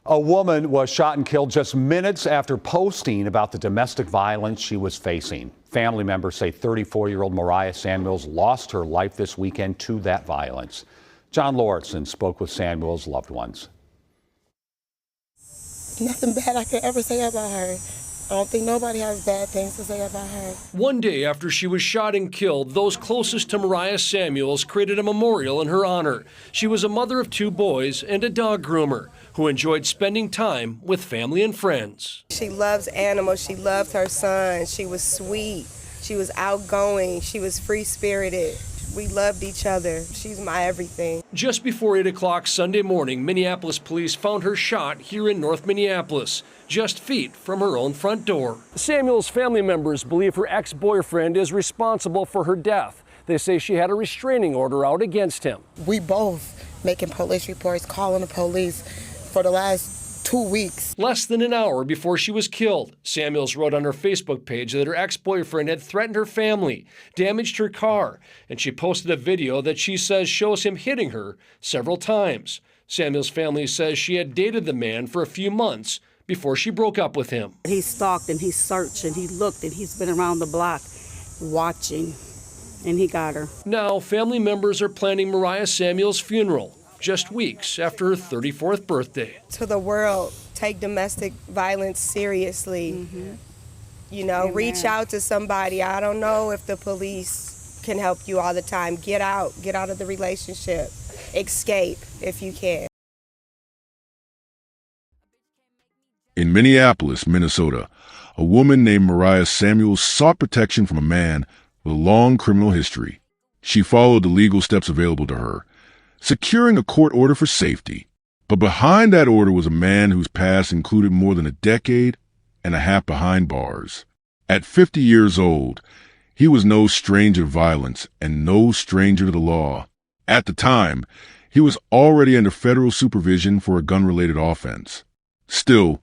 A woman was shot and killed just minutes after posting about the domestic violence she was facing. Family members say 34-year-old Mariah Samuels lost her life this weekend to that violence. John Lauritsen spoke with Samuels' loved ones. Nothing bad I could ever say about her. I don't think nobody has bad things to say about her. One day after she was shot and killed, those closest to Mariah Samuels created a memorial in her honor. She was a mother of 2 boys and a dog groomer who enjoyed spending time with family and friends. She loves animals. She loved her son. She was sweet. She was outgoing. She was free-spirited. We loved each other. She's my everything. Just before 8 o'clock Sunday morning, Minneapolis police found her shot here in North Minneapolis, just feet from her own front door. Samuel's family members believe her ex-boyfriend is responsible for her death. They say she had a restraining order out against him. We both making police reports, calling the police for the last 2 weeks. Less than an hour before she was killed, Samuels wrote on her Facebook page that her ex-boyfriend had threatened her family, damaged her car, and she posted a video that she says shows him hitting her several times. Samuels' family says she had dated the man for a few months before she broke up with him. He stalked and he searched and he looked and he's been around the block watching, and he got her. Now, family members are planning Mariah Samuels' funeral just weeks after her 34th birthday. To the world, take domestic violence seriously. Mm-hmm. You know, Amen. Reach out to somebody. I don't know if the police can help you all the time. Get out of the relationship. Escape if you can. In Minneapolis, Minnesota, a woman named Mariah Samuels sought protection from a man with a long criminal history. She followed the legal steps available to her, securing a court order for safety. But behind that order was a man whose past included more than a decade and a half behind bars. At 50 years old, he was no stranger to violence and no stranger to the law. At the time, he was already under federal supervision for a gun-related offense. Still,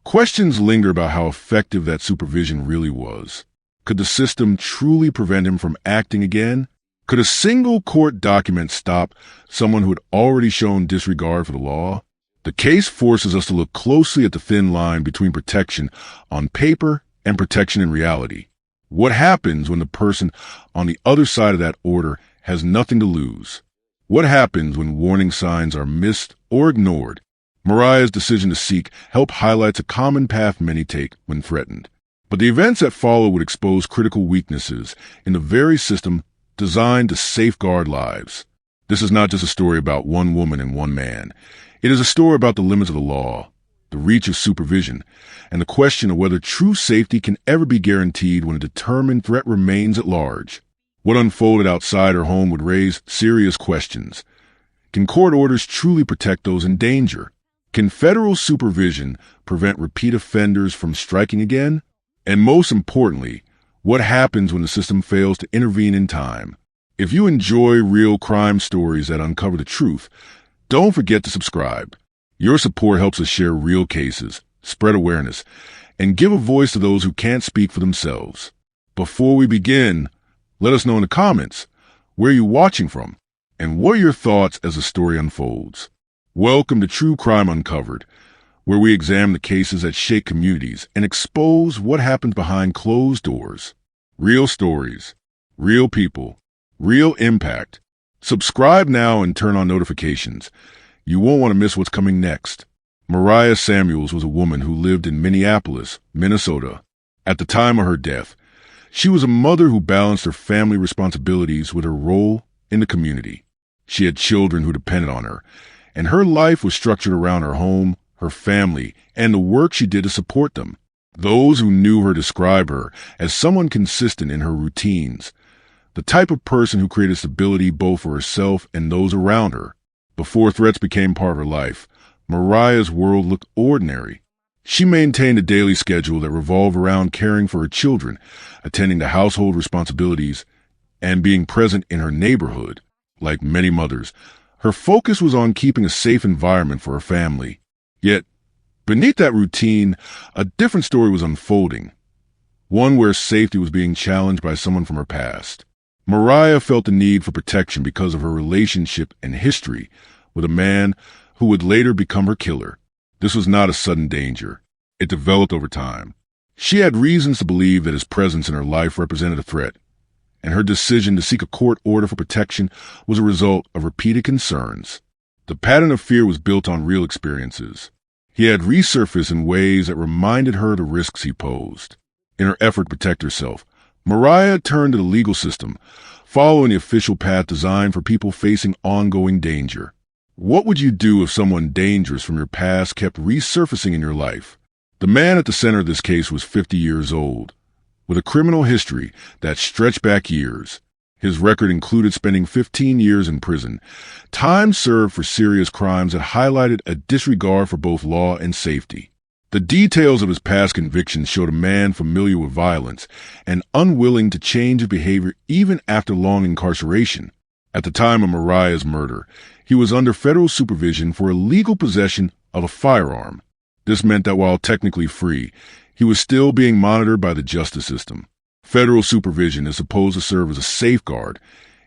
questions linger about how effective that supervision really was. Could the system truly prevent him from acting again? Could a single court document stop someone who had already shown disregard for the law? The case forces us to look closely at the thin line between protection on paper and protection in reality. What happens when the person on the other side of that order has nothing to lose? What happens when warning signs are missed or ignored? Mariah's decision to seek help highlights a common path many take when threatened. But the events that follow would expose critical weaknesses in the very system designed to safeguard lives. This is not just a story about one woman and one man. It is a story about the limits of the law, the reach of supervision, and the question of whether true safety can ever be guaranteed when a determined threat remains at large. What unfolded outside her home would raise serious questions. Can court orders truly protect those in danger? Can federal supervision prevent repeat offenders from striking again? And most importantly, what happens when the system fails to intervene in time? If you enjoy real crime stories that uncover the truth, don't forget to subscribe. Your support helps us share real cases, spread awareness, and give a voice to those who can't speak for themselves. Before we begin, let us know in the comments where you're watching from and what are your thoughts as the story unfolds. Welcome to True Crime Uncovered, where we examine the cases that shake communities and expose what happens behind closed doors. Real stories, real people, real impact. Subscribe now and turn on notifications. You won't want to miss what's coming next. Mariah Samuels was a woman who lived in Minneapolis, Minnesota. At the time of her death, she was a mother who balanced her family responsibilities with her role in the community. She had children who depended on her, and her life was structured around her home, her family, and the work she did to support them. Those who knew her describe her as someone consistent in her routines, the type of person who created stability both for herself and those around her. Before threats became part of her life, Mariah's world looked ordinary. She maintained a daily schedule that revolved around caring for her children, attending to household responsibilities, and being present in her neighborhood. Like many mothers, her focus was on keeping a safe environment for her family. Yet, beneath that routine, a different story was unfolding, one where safety was being challenged by someone from her past. Mariah felt the need for protection because of her relationship and history with a man who would later become her killer. This was not a sudden danger. It developed over time. She had reasons to believe that his presence in her life represented a threat, and her decision to seek a court order for protection was a result of repeated concerns. The pattern of fear was built on real experiences. He had resurfaced in ways that reminded her of the risks he posed. In her effort to protect herself, Mariah turned to the legal system, following the official path designed for people facing ongoing danger. What would you do if someone dangerous from your past kept resurfacing in your life? The man at the center of this case was 50 years old, with a criminal history that stretched back years. His record included spending 15 years in prison, time served for serious crimes that highlighted a disregard for both law and safety. The details of his past convictions showed a man familiar with violence and unwilling to change his behavior even after long incarceration. At the time of Mariah's murder, he was under federal supervision for illegal possession of a firearm. This meant that while technically free, he was still being monitored by the justice system. Federal supervision is supposed to serve as a safeguard,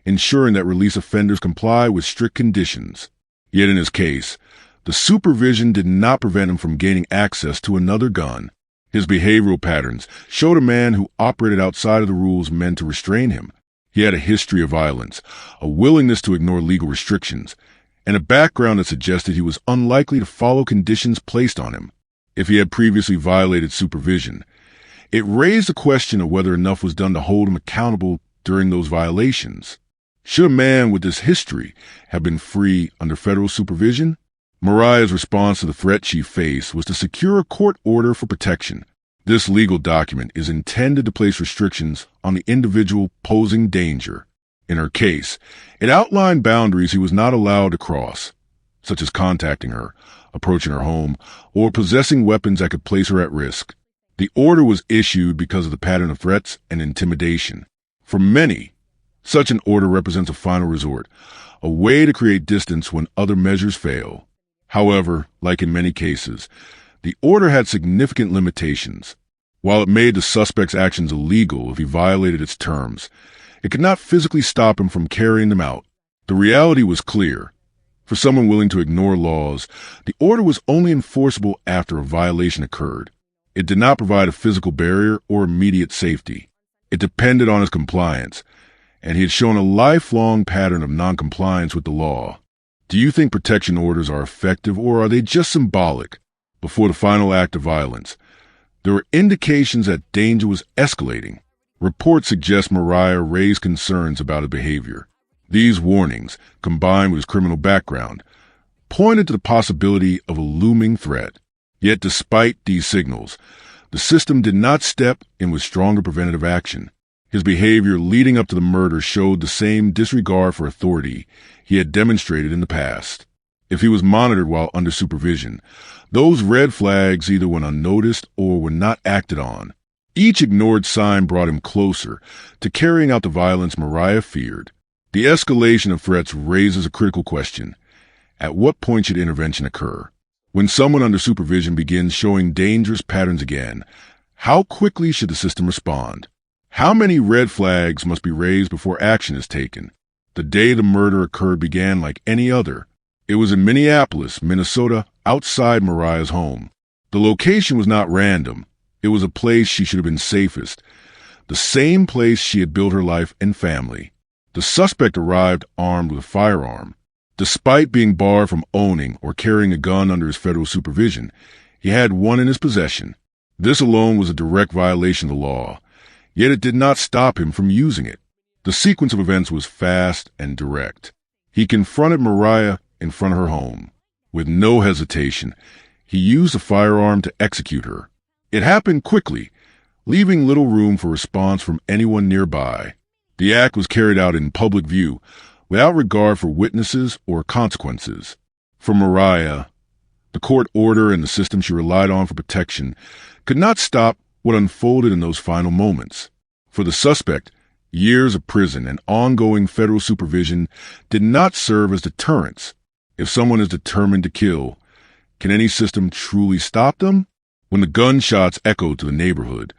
ensuring that release offenders comply with strict conditions. Yet in his case, the supervision did not prevent him from gaining access to another gun. His behavioral patterns showed a man who operated outside of the rules meant to restrain him. He had a history of violence, a willingness to ignore legal restrictions, and a background that suggested he was unlikely to follow conditions placed on him. If he had previously violated supervision, it raised the question of whether enough was done to hold him accountable during those violations. Should a man with this history have been free under federal supervision? Mariah's response to the threat she faced was to secure a court order for protection. This legal document is intended to place restrictions on the individual posing danger. In her case, it outlined boundaries he was not allowed to cross, such as contacting her, approaching her home, or possessing weapons that could place her at risk. The order was issued because of the pattern of threats and intimidation. For many, such an order represents a final resort, a way to create distance when other measures fail. However, like in many cases, the order had significant limitations. While it made the suspect's actions illegal if he violated its terms, it could not physically stop him from carrying them out. The reality was clear. For someone willing to ignore laws, the order was only enforceable after a violation occurred. It did not provide a physical barrier or immediate safety. It depended on his compliance, and he had shown a lifelong pattern of noncompliance with the law. Do you think protection orders are effective, or are they just symbolic? Before the final act of violence, there were indications that danger was escalating. Reports suggest Mariah raised concerns about his behavior. These warnings, combined with his criminal background, pointed to the possibility of a looming threat. Yet despite these signals, the system did not step in with stronger preventative action. His behavior leading up to the murder showed the same disregard for authority he had demonstrated in the past. If he was monitored while under supervision, those red flags either went unnoticed or were not acted on. Each ignored sign brought him closer to carrying out the violence Mariah feared. The escalation of threats raises a critical question. At what point should intervention occur? When someone under supervision begins showing dangerous patterns again, how quickly should the system respond? How many red flags must be raised before action is taken? The day the murder occurred began like any other. It was in Minneapolis, Minnesota, outside Mariah's home. The location was not random. It was a place she should have been safest, the same place she had built her life and family. The suspect arrived armed with a firearm. Despite being barred from owning or carrying a gun under his federal supervision, he had one in his possession. This alone was a direct violation of the law, yet it did not stop him from using it. The sequence of events was fast and direct. He confronted Mariah in front of her home. With no hesitation, he used a firearm to execute her. It happened quickly, leaving little room for response from anyone nearby. The act was carried out in public view, without regard for witnesses or consequences. For Mariah, The court order and the system she relied on for protection could not stop what unfolded in those final moments. For the suspect, years of prison and ongoing federal supervision did not serve as deterrents. If someone is determined to kill, can any system truly stop them? When the gunshots echoed to the neighborhood,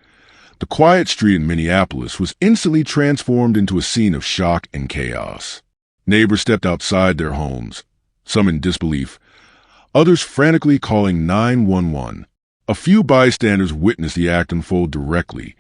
the quiet street in Minneapolis was instantly transformed into a scene of shock and chaos. Neighbors stepped outside their homes, some in disbelief, others frantically calling 911. A few bystanders witnessed the act unfold directly,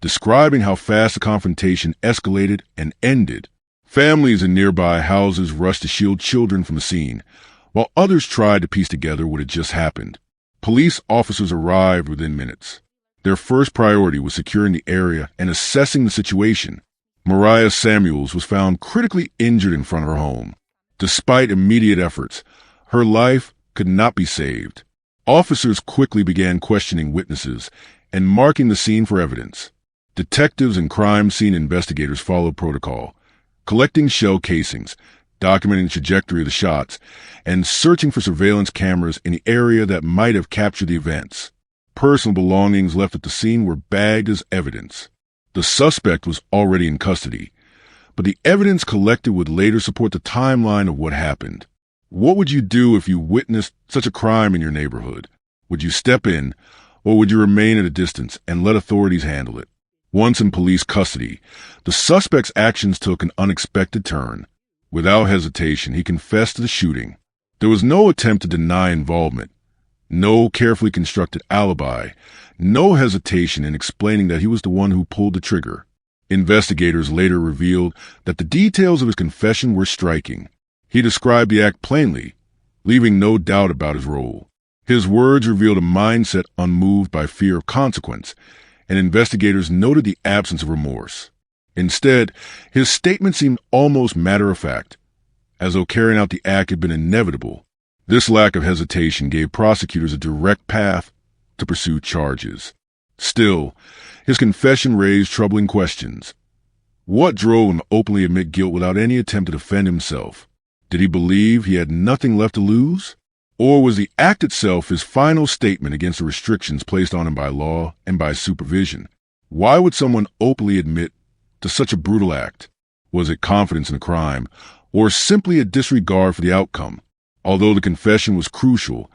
describing how fast the confrontation escalated and ended. Families in nearby houses rushed to shield children from the scene, while others tried to piece together what had just happened. Police officers arrived within minutes. Their first priority was securing the area and assessing the situation. Mariah Samuels was found critically injured in front of her home. Despite immediate efforts, her life could not be saved. Officers quickly began questioning witnesses and marking the scene for evidence. Detectives and crime scene investigators followed protocol, collecting shell casings, documenting the trajectory of the shots, and searching for surveillance cameras in the area that might have captured the events. Personal belongings left at the scene were bagged as evidence. The suspect was already in custody, but the evidence collected would later support the timeline of what happened. What would you do if you witnessed such a crime in your neighborhood? Would you step in, or would you remain at a distance and let authorities handle it? Once in police custody, the suspect's actions took an unexpected turn. Without hesitation, he confessed to the shooting. There was no attempt to deny involvement, no carefully constructed alibi, no hesitation in explaining that he was the one who pulled the trigger. Investigators later revealed that the details of his confession were striking. He described the act plainly, leaving no doubt about his role. His words revealed a mindset unmoved by fear of consequence, and investigators noted the absence of remorse. Instead, his statement seemed almost matter-of-fact, as though carrying out the act had been inevitable. This lack of hesitation gave prosecutors a direct path to pursue charges. Still, his confession raised troubling questions. What drove him to openly admit guilt without any attempt to defend himself? Did he believe he had nothing left to lose? Or was the act itself his final statement against the restrictions placed on him by law and by supervision? Why would someone openly admit to such a brutal act? Was it confidence in the crime, or simply a disregard for the outcome? Although the confession was crucial,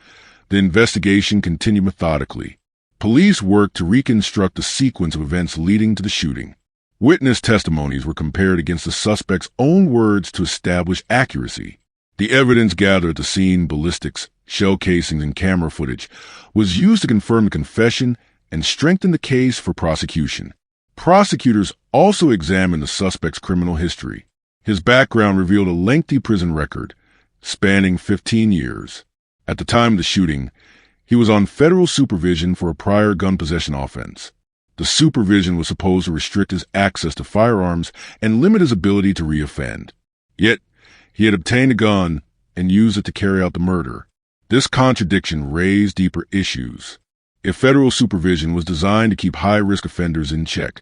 the investigation continued methodically. Police worked to reconstruct the sequence of events leading to the shooting. Witness testimonies were compared against the suspect's own words to establish accuracy. The evidence gathered at the scene, ballistics, shell casings, and camera footage, was used to confirm the confession and strengthen the case for prosecution. Prosecutors also examined the suspect's criminal history. His background revealed a lengthy prison record, spanning 15 years. At the time of the shooting, he was on federal supervision for a prior gun possession offense. The supervision was supposed to restrict his access to firearms and limit his ability to reoffend. Yet, he had obtained a gun and used it to carry out the murder. This contradiction raised deeper issues. If federal supervision was designed to keep high-risk offenders in check,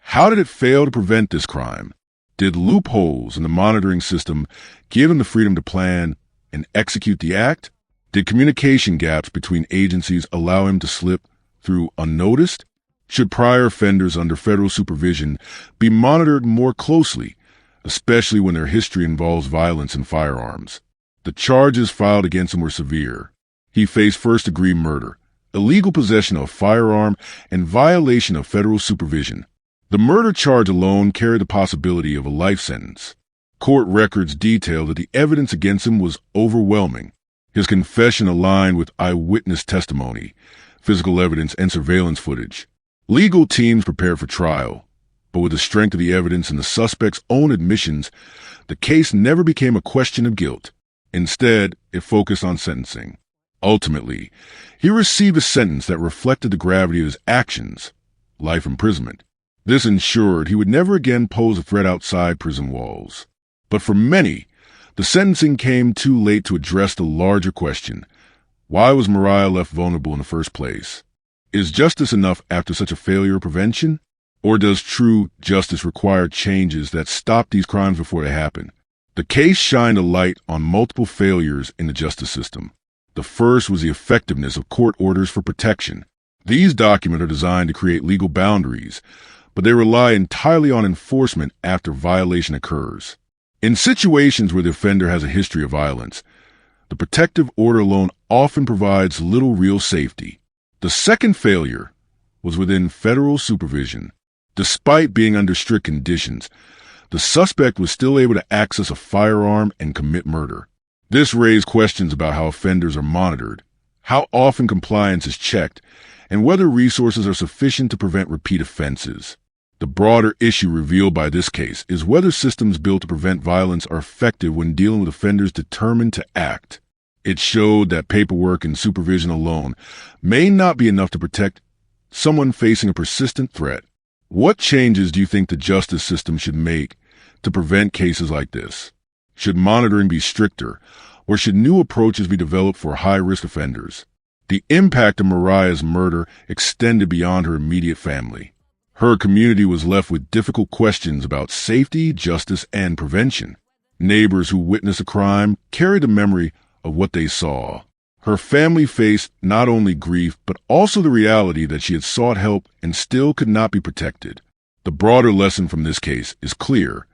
how did it fail to prevent this crime? Did loopholes in the monitoring system give him the freedom to plan and execute the act? Did communication gaps between agencies allow him to slip through unnoticed? Should prior offenders under federal supervision be monitored more closely, especially when their history involves violence and firearms? The charges filed against him were severe. He faced first-degree murder, illegal possession of a firearm, and violation of federal supervision. The murder charge alone carried the possibility of a life sentence. Court records detail that the evidence against him was overwhelming. His confession aligned with eyewitness testimony, physical evidence, and surveillance footage. Legal teams prepared for trial, but with the strength of the evidence and the suspect's own admissions, the case never became a question of guilt. Instead, it focused on sentencing. Ultimately, he received a sentence that reflected the gravity of his actions, life imprisonment. This ensured he would never again pose a threat outside prison walls. But for many, the sentencing came too late to address the larger question: why was Mariah left vulnerable in the first place? Is justice enough after such a failure of prevention? Or does true justice require changes that stop these crimes before they happen? The case shined a light on multiple failures in the justice system. The first was the effectiveness of court orders for protection. These documents are designed to create legal boundaries, but they rely entirely on enforcement after violation occurs. In situations where the offender has a history of violence, the protective order alone often provides little real safety. The second failure was within federal supervision. Despite being under strict conditions, the suspect was still able to access a firearm and commit murder. This raised questions about how offenders are monitored, how often compliance is checked, and whether resources are sufficient to prevent repeat offenses. The broader issue revealed by this case is whether systems built to prevent violence are effective when dealing with offenders determined to act. It showed that paperwork and supervision alone may not be enough to protect someone facing a persistent threat. What changes do you think the justice system should make to prevent cases like this? Should monitoring be stricter, or should new approaches be developed for high-risk offenders? The impact of Mariah's murder extended beyond her immediate family. Her community was left with difficult questions about safety, justice, and prevention. Neighbors who witnessed a crime carried a memory of what they saw. Her family faced not only grief, but also the reality that she had sought help and still could not be protected. The broader lesson from this case is clear.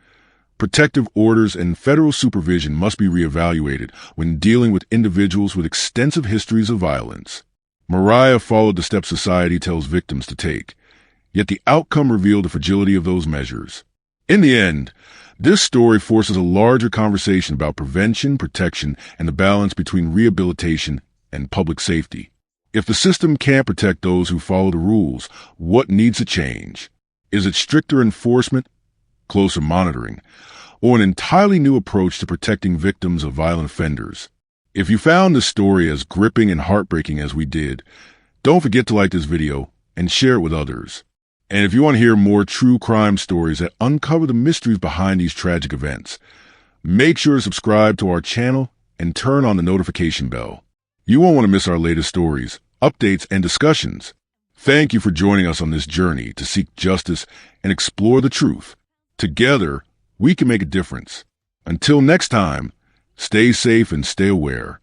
Protective orders and federal supervision must be reevaluated when dealing with individuals with extensive histories of violence. Mariah followed the steps society tells victims to take, yet the outcome revealed the fragility of those measures. In the end, this story forces a larger conversation about prevention, protection, and the balance between rehabilitation and public safety. If the system can't protect those who follow the rules, what needs to change? Is it stricter enforcement, closer monitoring, or an entirely new approach to protecting victims of violent offenders? If you found this story as gripping and heartbreaking as we did, don't forget to like this video and share it with others. And if you want to hear more true crime stories that uncover the mysteries behind these tragic events, make sure to subscribe to our channel and turn on the notification bell. You won't want to miss our latest stories, updates, and discussions. Thank you for joining us on this journey to seek justice and explore the truth. Together, we can make a difference. Until next time, stay safe and stay aware.